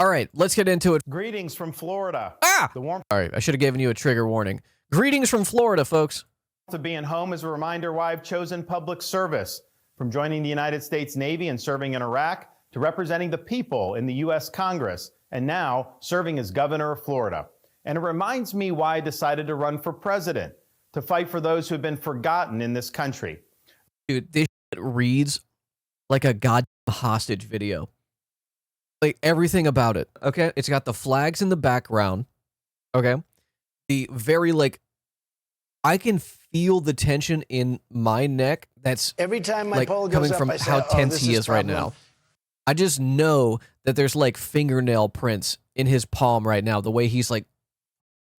All right, let's get into it. Greetings from Florida. All right, I should have given you a trigger warning. Greetings from Florida, folks. To being home is a reminder why I've chosen public service. From joining the United States Navy and serving in Iraq, to representing the people in the U.S. Congress, and now serving as governor of Florida. And it reminds me why I decided to run for president, to fight for those who have been forgotten in this country. Dude, this shit reads like a goddamn hostage video. Like, everything about it, okay? It's got the flags in the background, okay? The very, like, I can feel the tension in my neck that's every time my like, poll goes coming up, from I say, how tense he is right now. I just know that there's, like, fingernail prints in his palm right now, the way he's, like,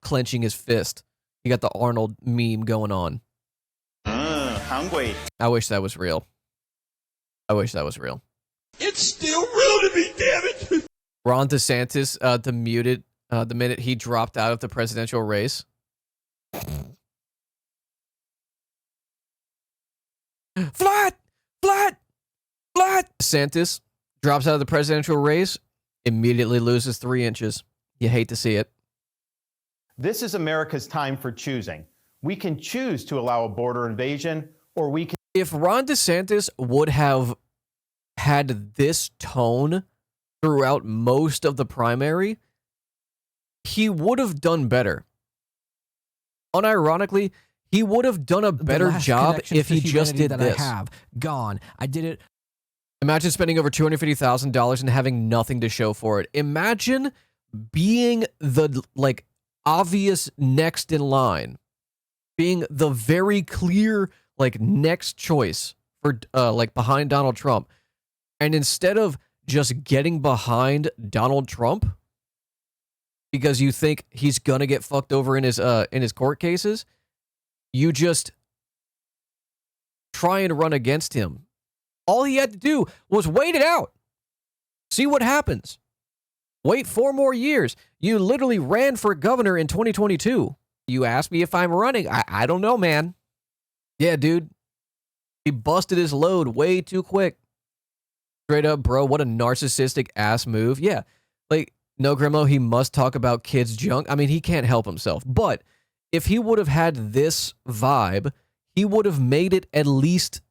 clenching his fist. You got the Arnold meme going on. Hungry. I wish that was real. I wish that was real. It's still real to me, damn it! Ron DeSantis demuted the minute he dropped out of the presidential race. Flat! Flat! Flat! DeSantis drops out of the presidential race, immediately loses 3 inches. You hate to see it. This is America's time for choosing. We can choose to allow a border invasion, or we can... If Ron DeSantis would have had this tone throughout most of the primary, he would have done better. Unironically, he would have done a better job if he just did this. I did it. Imagine spending over $250,000 and having nothing to show for it. Imagine being the, like, obvious next in line, being the very clear, like, next choice for, like, behind Donald Trump. And instead of just getting behind Donald Trump because you think he's gonna get fucked over in his court cases, you just try and run against him. All he had to do was wait it out. See what happens. Wait 4 more years. You literally ran for governor in 2022. You asked me if I'm running. I don't know, man. Yeah, dude. He busted his load way too quick. Straight up, bro, what a narcissistic ass move. Yeah, like, no, Gremloe, he must talk about kids' junk. I mean, he can't help himself. But if he would have had this vibe, he would have made it at least,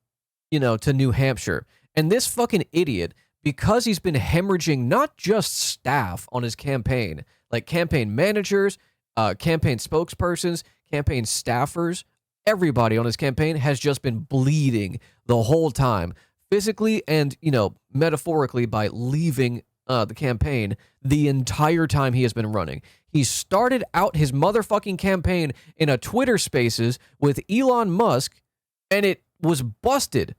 you know, to New Hampshire. And this fucking idiot, because he's been hemorrhaging not just staff on his campaign, like campaign managers, campaign spokespersons, campaign staffers, everybody on his campaign has just been bleeding the whole time, physically and, you know, metaphorically by leaving the campaign the entire time he has been running. He started out his motherfucking campaign in a Twitter Spaces with Elon Musk, and it was busted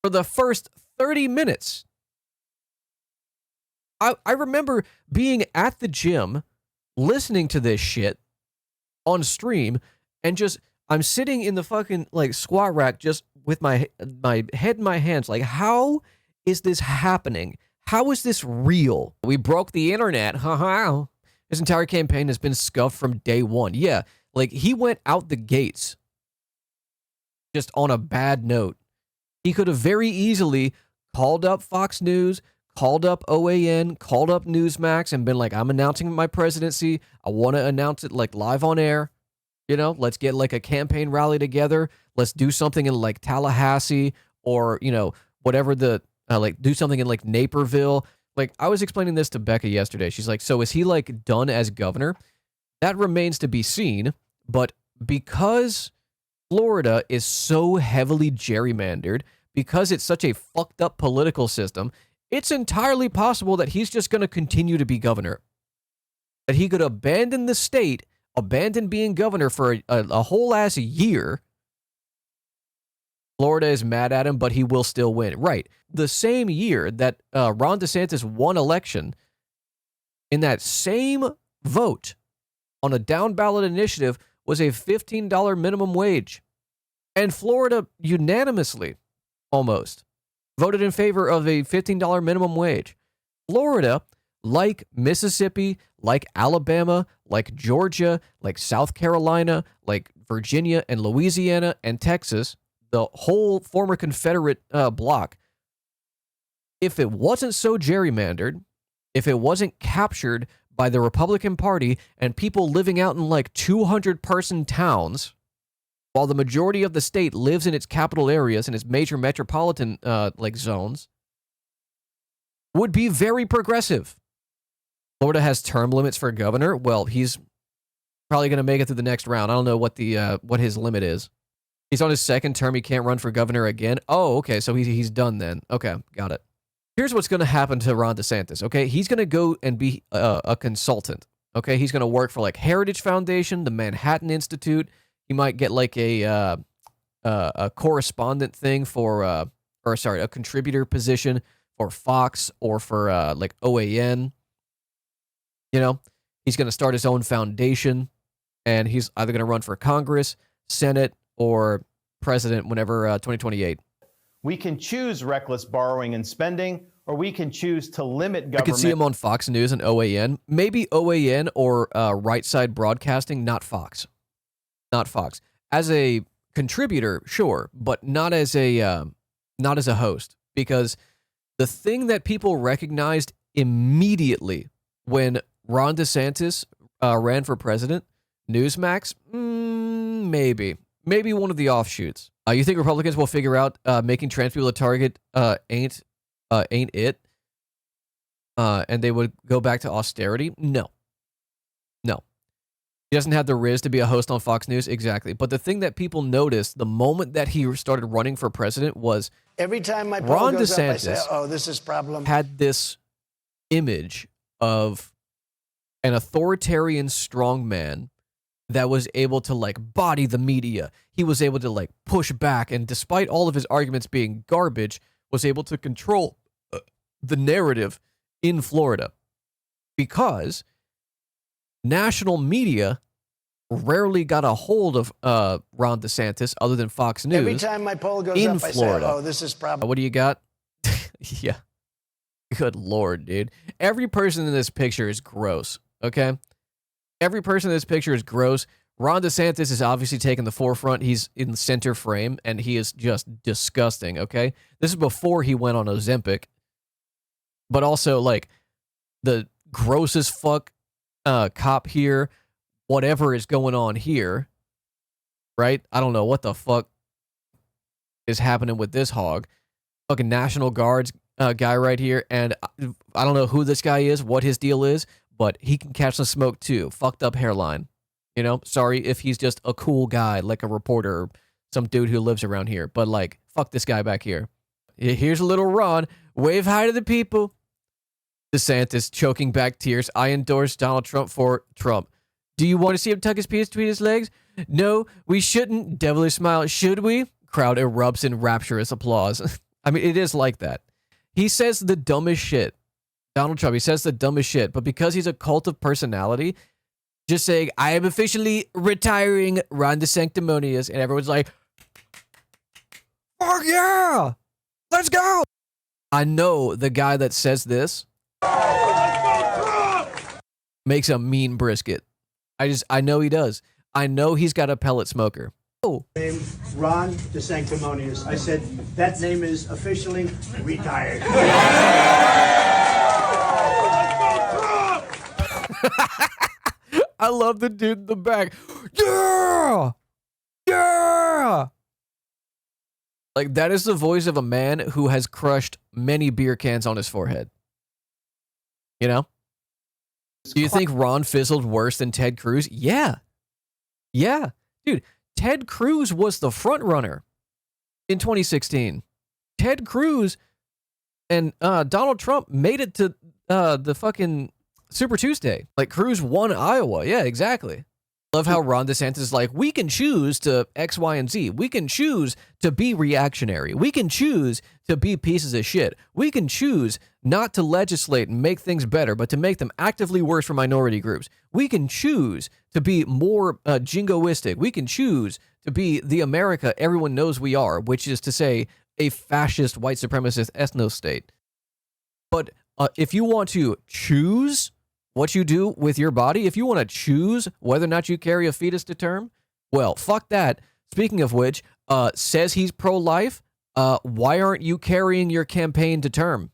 for the first 30 minutes. I remember being at the gym, listening to this shit on stream, and just, I'm sitting in the fucking, like, squat rack just with my head in my hands, like, how is this happening? How is this real? We broke the internet. Haha. His entire campaign has been scuffed from day one. Yeah, like, he went out the gates just on a bad note. He could have very easily called up Fox News, called up OAN, called up Newsmax, and been like, I'm announcing my presidency. I want to announce it, like, live on air. You know, let's get, like, a campaign rally together. Let's do something in, like, Tallahassee or, you know, whatever the, like, do something in, like, Naperville. Like, I was explaining this to Becca yesterday. She's like, so is he, like, done as governor? That remains to be seen. But because Florida is so heavily gerrymandered, because it's such a fucked up political system, it's entirely possible that he's just going to continue to be governor. That he could abandon the state, abandon being governor for a whole ass year. Florida is mad at him, but he will still win. Right. The same year that Ron DeSantis won election, in that same vote on a down ballot initiative was a $15 minimum wage. And Florida unanimously, almost, voted in favor of a $15 minimum wage. Florida, like Mississippi, like Alabama, like Georgia, like South Carolina, like Virginia and Louisiana and Texas, the whole former Confederate bloc, if it wasn't so gerrymandered, if it wasn't captured by the Republican Party and people living out in like 200-person towns, while the majority of the state lives in its capital areas and its major metropolitan like zones, would be very progressive. Florida has term limits for governor. Well, he's probably going to make it through the next round. I don't know what what his limit is. He's on his second term. He can't run for governor again. Oh, okay. So he's done then. Okay, got it. Here's what's going to happen to Ron DeSantis, okay? He's going to go and be a consultant, okay? He's going to work for, like, Heritage Foundation, the Manhattan Institute. He might get, like, a correspondent thing for, a contributor position for Fox or for, like, OAN. You know? He's going to start his own foundation, and he's either going to run for Congress, Senate, or president whenever 2028. We can choose reckless borrowing and spending, or we can choose to limit government. I could see him on Fox News and OAN. Maybe OAN or Right Side Broadcasting, not Fox. Not Fox. As a contributor, sure, but not as a host. Because the thing that people recognized immediately when Ron DeSantis ran for president, Newsmax, maybe one of the offshoots. You think Republicans will figure out making trans people a target ain't it? And they would go back to austerity? No. He doesn't have the riz to be a host on Fox News, exactly. But the thing that people noticed the moment that he started running for president was every time my poll goes up, I say, "Oh, this is problem." Had this image of an authoritarian strongman that was able to, like, body the media. He was able to, like, push back, and despite all of his arguments being garbage, was able to control the narrative in Florida. Because national media rarely got a hold of Ron DeSantis other than Fox News. Every time my poll goes in up, Florida. I say, "Oh, this is problem." What do you got? Yeah. Good Lord, dude. Every person in this picture is gross, okay? Every person in this picture is gross. Ron DeSantis is obviously taking the forefront. He's in the center frame, and he is just disgusting, okay? This is before he went on Ozempic. But also, like, the gross as fuck cop here, whatever is going on here, right? I don't know what the fuck is happening with this hog. Fucking National Guards guy right here, and I don't know who this guy is, what his deal is, but he can catch some smoke too. Fucked up hairline. You know, sorry if he's just a cool guy, like a reporter or some dude who lives around here, but, like, fuck this guy back here. Here's a little Ron. Wave hi to the people. DeSantis choking back tears. I endorse Donald Trump for Trump. Do you want to see him tuck his penis between his legs? No, we shouldn't. Devilish smile. Should we? Crowd erupts in rapturous applause. I mean, it is like that. He says the dumbest shit. Donald Trump, he says the dumbest shit, but because he's a cult of personality, just saying, I am officially retiring Ron DeSanctimonious, and everyone's like, oh yeah, let's go. I know the guy that says this makes a mean brisket. I know he does. I know he's got a pellet smoker. Oh. Name Ron DeSanctimonious. I said that name is officially retired. I love the dude in the back. Yeah! Yeah! Like, that is the voice of a man who has crushed many beer cans on his forehead. You know? Do you think Ron fizzled worse than Ted Cruz? Yeah. Yeah. Dude, Ted Cruz was the front runner in 2016. Ted Cruz and Donald Trump made it to the fucking Super Tuesday. Like, Cruz won Iowa. Yeah, exactly. Love how Ron DeSantis is like, we can choose to X, Y, and Z. We can choose to be reactionary. We can choose to be pieces of shit. We can choose not to legislate and make things better, but to make them actively worse for minority groups. We can choose to be more jingoistic. We can choose to be the America everyone knows we are, which is to say a fascist white supremacist ethno-state. But if you want to choose what you do with your body, if you want to choose whether or not you carry a fetus to term, well, fuck that. Speaking of which, says he's pro-life. Why aren't you carrying your campaign to term?